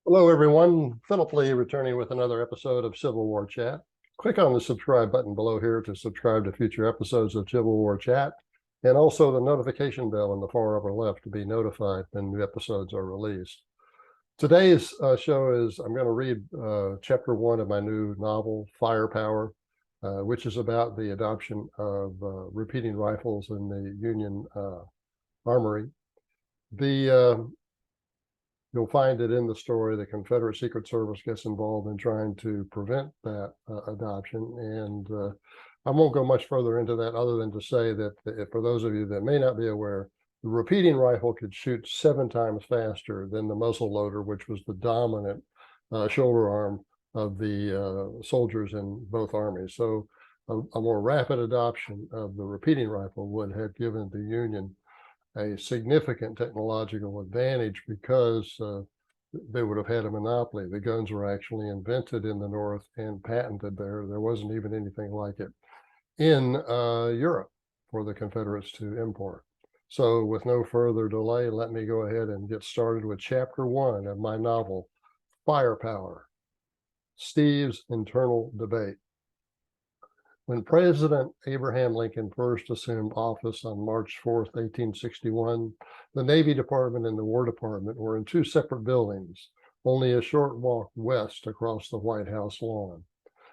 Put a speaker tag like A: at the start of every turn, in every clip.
A: Hello, everyone. Philip Lee returning with another episode of Civil War Chat. Click on the subscribe button below here to subscribe to future episodes of Civil War Chat, and also the notification bell in the far upper left to be notified when new episodes are released. Today's show is I'm going to read chapter one of my new novel, Firepower, which is about the adoption of repeating rifles in the Union armory. You'll find that in the story, the Confederate Secret Service gets involved in trying to prevent that adoption. And I won't go much further into that other than to say that for those of you that may not be aware, the repeating rifle could shoot 7 times faster than the muzzle loader, which was the dominant shoulder arm of the soldiers in both armies. So a more rapid adoption of the repeating rifle would have given the Union a significant technological advantage because they would have had a monopoly. The guns were actually invented in the North and patented there. There wasn't even anything like it in Europe for the Confederates to import. So with no further delay, let me go ahead and get started with chapter one of my novel, Firepower, Steve's Internal Debate. When President Abraham Lincoln first assumed office on March 4th, 1861, the Navy Department and the War Department were in 2 separate buildings, only a short walk west across the White House lawn.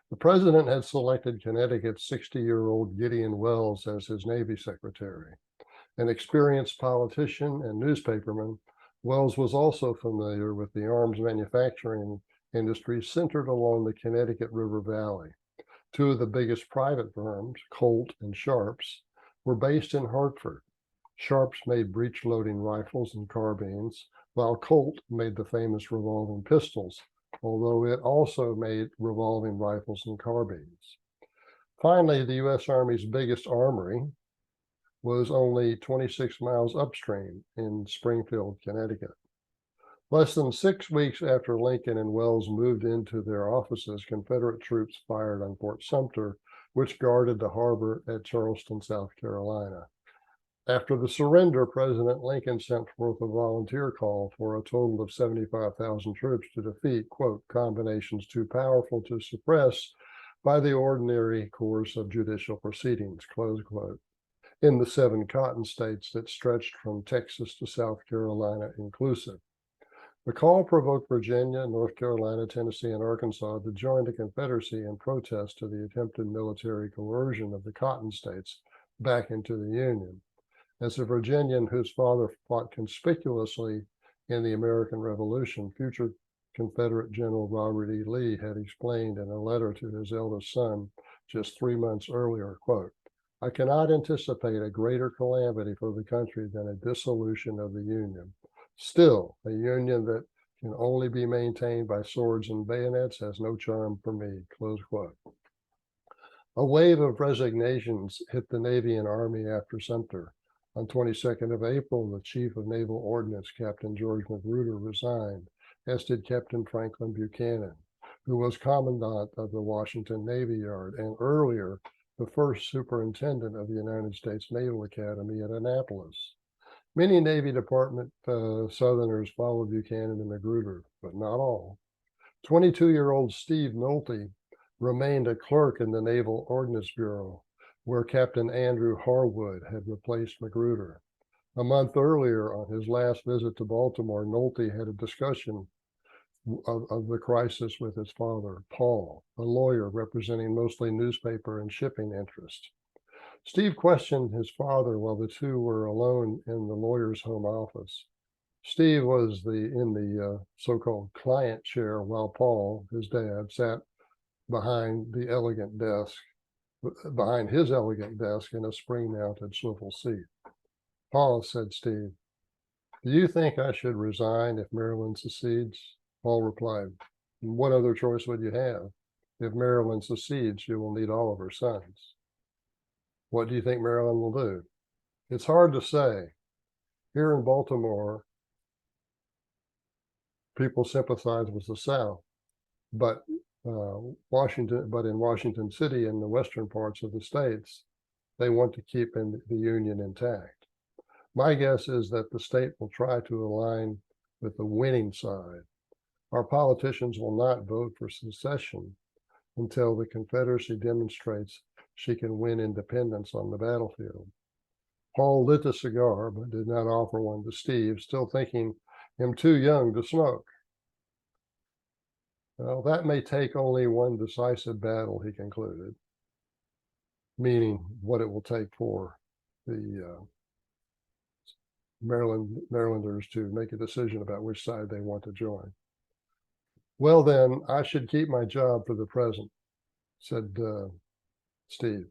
A: The president had selected Connecticut's 60-year-old Gideon Welles as his Navy Secretary. An experienced politician and newspaperman, Welles was also familiar with the arms manufacturing industry centered along the Connecticut River Valley. 2 of the biggest private firms, Colt and Sharps, were based in Hartford. Sharps made breech-loading rifles and carbines, while Colt made the famous revolving pistols, although it also made revolving rifles and carbines. Finally, the U.S. Army's biggest armory was only 26 miles upstream in Springfield, Connecticut. Less than 6 weeks after Lincoln and Welles moved into their offices, Confederate troops fired on Fort Sumter, which guarded the harbor at Charleston, South Carolina. After the surrender, President Lincoln sent forth a volunteer call for a total of 75,000 troops to defeat, quote, combinations too powerful to suppress by the ordinary course of judicial proceedings, close quote, in the 7 cotton states that stretched from Texas to South Carolina inclusive. The call provoked Virginia, North Carolina, Tennessee, and Arkansas to join the Confederacy in protest to the attempted military coercion of the Cotton States back into the Union. As a Virginian whose father fought conspicuously in the American Revolution, future Confederate General Robert E. Lee had explained in a letter to his eldest son just 3 months earlier, quote, I cannot anticipate a greater calamity for the country than a dissolution of the Union. Still, a union that can only be maintained by swords and bayonets has no charm for me, close quote. A wave of resignations hit the Navy and Army after Sumter. On 22nd of April, the Chief of Naval Ordnance, Captain George Magruder, resigned, as did Captain Franklin Buchanan, who was Commandant of the Washington Navy Yard and earlier the first Superintendent of the United States Naval Academy at Annapolis. Many Navy Department Southerners followed Buchanan and Magruder, but not all. 22-year-old Steve Nolte remained a clerk in the Naval Ordnance Bureau, where Captain Andrew Harwood had replaced Magruder. A month earlier, on his last visit to Baltimore, Nolte had a discussion of the crisis with his father, Paul, a lawyer representing mostly newspaper and shipping interests. Steve questioned his father while the two were alone in the lawyer's home office. Steve was in the so-called client chair, while Paul, his dad, sat behind his elegant desk in a spring-mounted swivel seat. Paul, said Steve, do you think I should resign if Maryland secedes? Paul replied, what other choice would you have? If Maryland secedes, you will need all of her sons. What do you think Maryland will do? It's hard to say. Here in Baltimore, people sympathize with the South, but in Washington City and the western parts of the states, they want to keep the Union intact. My guess is that the state will try to align with the winning side. Our politicians will not vote for secession until the Confederacy demonstrates she can win independence on the battlefield. Paul lit a cigar, but did not offer one to Steve, still thinking him too young to smoke. Well, that may take only one decisive battle, he concluded, meaning what it will take for the Marylanders to make a decision about which side they want to join. Well, then, I should keep my job for the present, said Steve.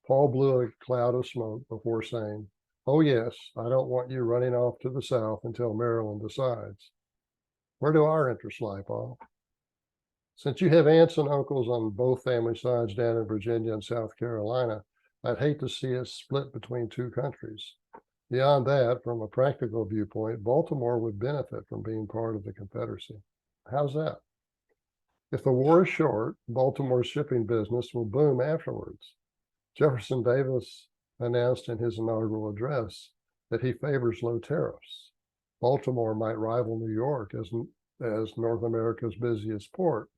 A: Paul blew a cloud of smoke before saying, "Oh, yes, I don't want you running off to the south until Maryland decides." "Where do our interests lie, Paul?" "Since you have aunts and uncles on both family sides down in Virginia and South Carolina, I'd hate to see us split between two countries. Beyond that, from a practical viewpoint, Baltimore would benefit from being part of the Confederacy." "How's that?" "If the war is short, Baltimore's shipping business will boom afterwards. Jefferson Davis announced in his inaugural address that he favors low tariffs. Baltimore might rival New York as North America's busiest port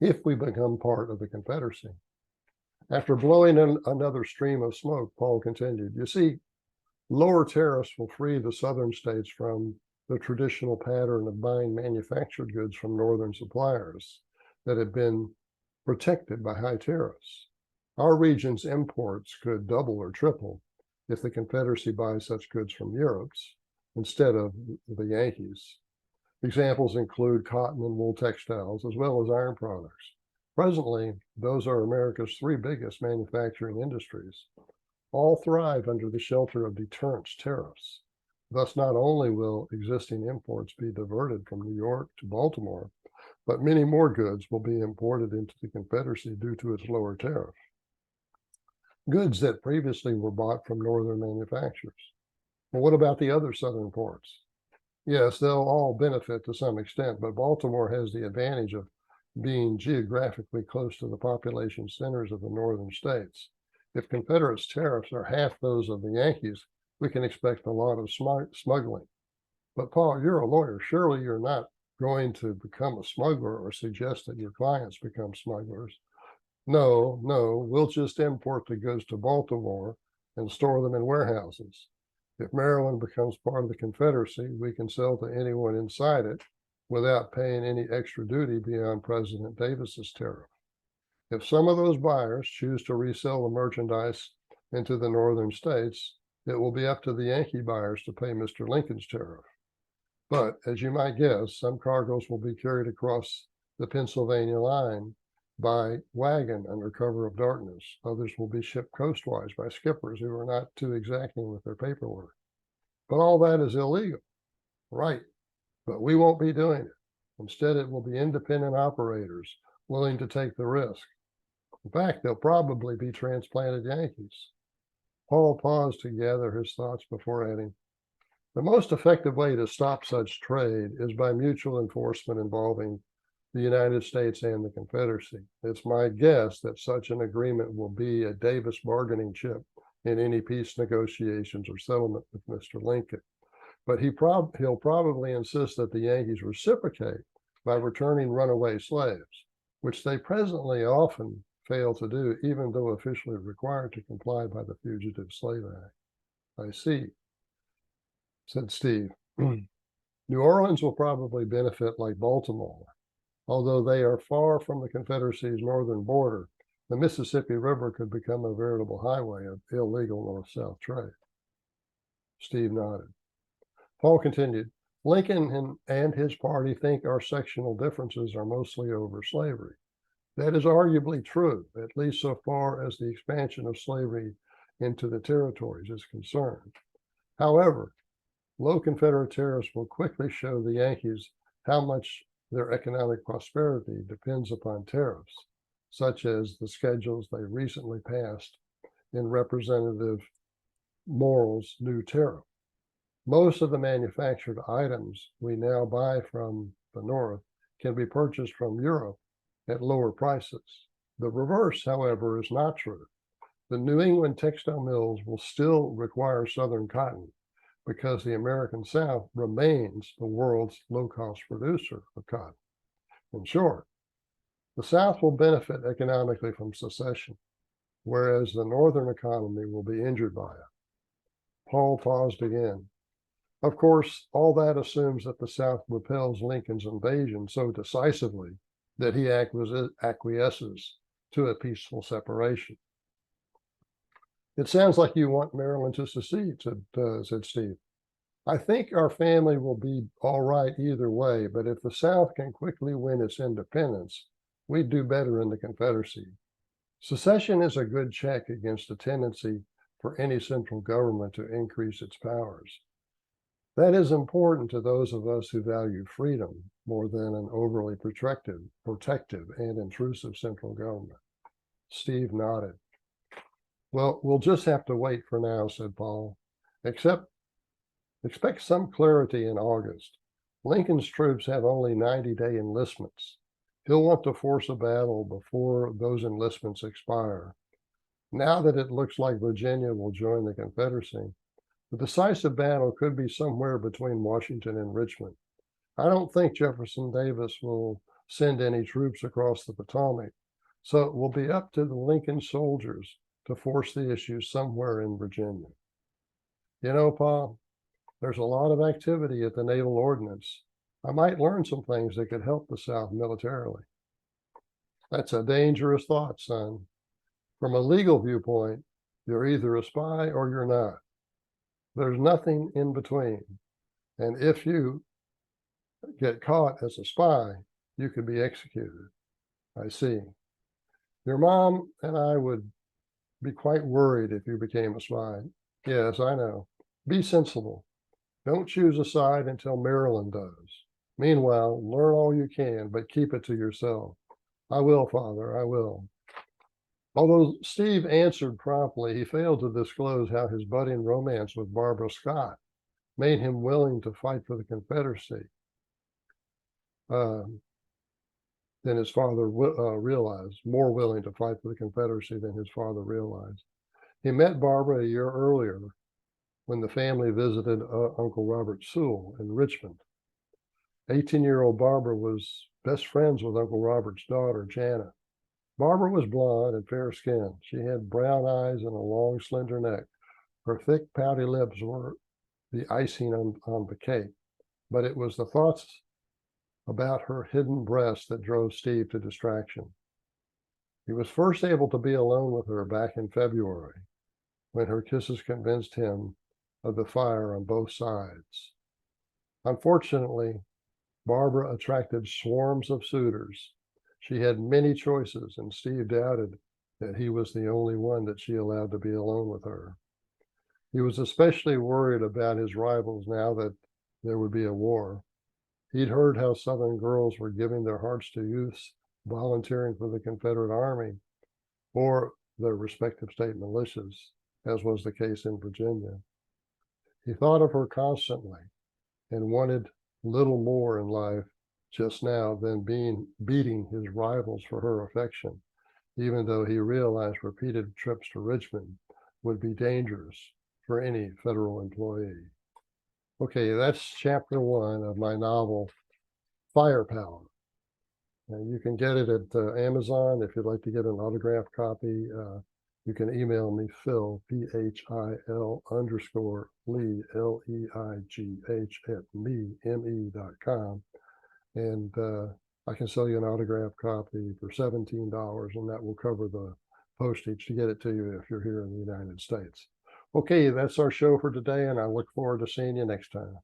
A: if we become part of the Confederacy." After blowing in another stream of smoke, Paul continued, "You see, lower tariffs will free the southern states from the traditional pattern of buying manufactured goods from northern suppliers that have been protected by high tariffs. Our region's imports could double or triple if the Confederacy buys such goods from Europe's instead of the Yankees. Examples include cotton and wool textiles, as well as iron products. Presently, those are America's three biggest manufacturing industries. All thrive under the shelter of deterrence tariffs. Thus, not only will existing imports be diverted from New York to Baltimore, but many more goods will be imported into the Confederacy due to its lower tariff. Goods that previously were bought from northern manufacturers. Well, what about the other southern ports? Yes, they'll all benefit to some extent, but Baltimore has the advantage of being geographically close to the population centers of the northern states. If Confederates' tariffs are half those of the Yankees, we can expect a lot of smuggling. But Paul, you're a lawyer. Surely you're not going to become a smuggler or suggest that your clients become smugglers. No, we'll just import the goods to Baltimore and store them in warehouses. If Maryland becomes part of the Confederacy, we can sell to anyone inside it without paying any extra duty beyond President Davis's tariff. If some of those buyers choose to resell the merchandise into the northern states, it will be up to the Yankee buyers to pay Mr. Lincoln's tariff. But as you might guess, some cargoes will be carried across the Pennsylvania line by wagon under cover of darkness. Others will be shipped coastwise by skippers who are not too exacting with their paperwork. But all that is illegal. Right. But we won't be doing it. Instead, it will be independent operators willing to take the risk. In fact, they'll probably be transplanted Yankees. Paul paused to gather his thoughts before adding, "The most effective way to stop such trade is by mutual enforcement involving the United States and the Confederacy. It's my guess that such an agreement will be a Davis bargaining chip in any peace negotiations or settlement with Mr. Lincoln. But he'll probably insist that the Yankees reciprocate by returning runaway slaves, which they presently often fail to do, even though officially required to comply by the Fugitive Slave Act." "I see," said Steve. "New Orleans will probably benefit like Baltimore. Although they are far from the Confederacy's northern border, the Mississippi River could become a veritable highway of illegal north-south trade." Steve nodded. Paul continued, "Lincoln and his party think our sectional differences are mostly over slavery. That is arguably true, at least so far as the expansion of slavery into the territories is concerned. However, low Confederate tariffs will quickly show the Yankees how much their economic prosperity depends upon tariffs, such as the schedules they recently passed in Representative Morrill's new tariff. Most of the manufactured items we now buy from the North can be purchased from Europe at lower prices. The reverse, however, is not true. The New England textile mills will still require Southern cotton, because the American South remains the world's low-cost producer of cotton. In short, the South will benefit economically from secession, whereas the Northern economy will be injured by it. Paul paused again. Of course, all that assumes that the South repels Lincoln's invasion so decisively that he acquiesces to a peaceful separation. It sounds like you want Maryland to secede, said Steve. I think our family will be all right either way, but if the South can quickly win its independence, we'd do better in the Confederacy. Secession is a good check against the tendency for any central government to increase its powers. That is important to those of us who value freedom more than an overly protective and intrusive central government. Steve nodded. Well, we'll just have to wait for now, said Paul. Expect some clarity in August. Lincoln's troops have only 90-day enlistments. He'll want to force a battle before those enlistments expire. Now that it looks like Virginia will join the Confederacy, the decisive battle could be somewhere between Washington and Richmond. I don't think Jefferson Davis will send any troops across the Potomac, so it will be up to the Lincoln soldiers to force the issue somewhere in Virginia. You know, Paul, there's a lot of activity at the Naval Ordnance. I might learn some things that could help the South militarily. That's a dangerous thought, son. From a legal viewpoint, you're either a spy or you're not. There's nothing in between. And if you get caught as a spy, you could be executed. I see. Your mom and I would be quite worried if you became a spy. Yes, I know. Be sensible. Don't choose a side until Maryland does. Meanwhile, learn all you can, but keep it to yourself. I will, Father, I will. Although Steve answered promptly, he failed to disclose how his budding romance with Barbara Scott made him willing to fight for the Confederacy than his father realized, more willing to fight for the Confederacy than his father realized. He met Barbara a year earlier when the family visited Uncle Robert Sewell in Richmond. 18-year-old Barbara was best friends with Uncle Robert's daughter, Janet. Barbara was blonde and fair-skinned. She had brown eyes and a long, slender neck. Her thick, pouty lips were the icing on the cake, but it was the thoughts about her hidden breasts that drove Steve to distraction. He was first able to be alone with her back in February, when her kisses convinced him of the fire on both sides. Unfortunately, Barbara attracted swarms of suitors. She had many choices, and Steve doubted that he was the only one that she allowed to be alone with her. He was especially worried about his rivals now that there would be a war. He'd heard how Southern girls were giving their hearts to youths volunteering for the Confederate Army or their respective state militias, as was the case in Virginia. He thought of her constantly and wanted little more in life just now than beating his rivals for her affection, even though he realized repeated trips to Richmond would be dangerous for any federal employee. Okay, that's chapter 1 of my novel, Firepower. And you can get it at Amazon. If you'd like to get an autographed copy, you can email me, Phil, PHIL_Lee, LEIGH @me.com. And I can sell you an autographed copy for $17, and that will cover the postage to get it to you if you're here in the United States. Okay, that's our show for today, and I look forward to seeing you next time.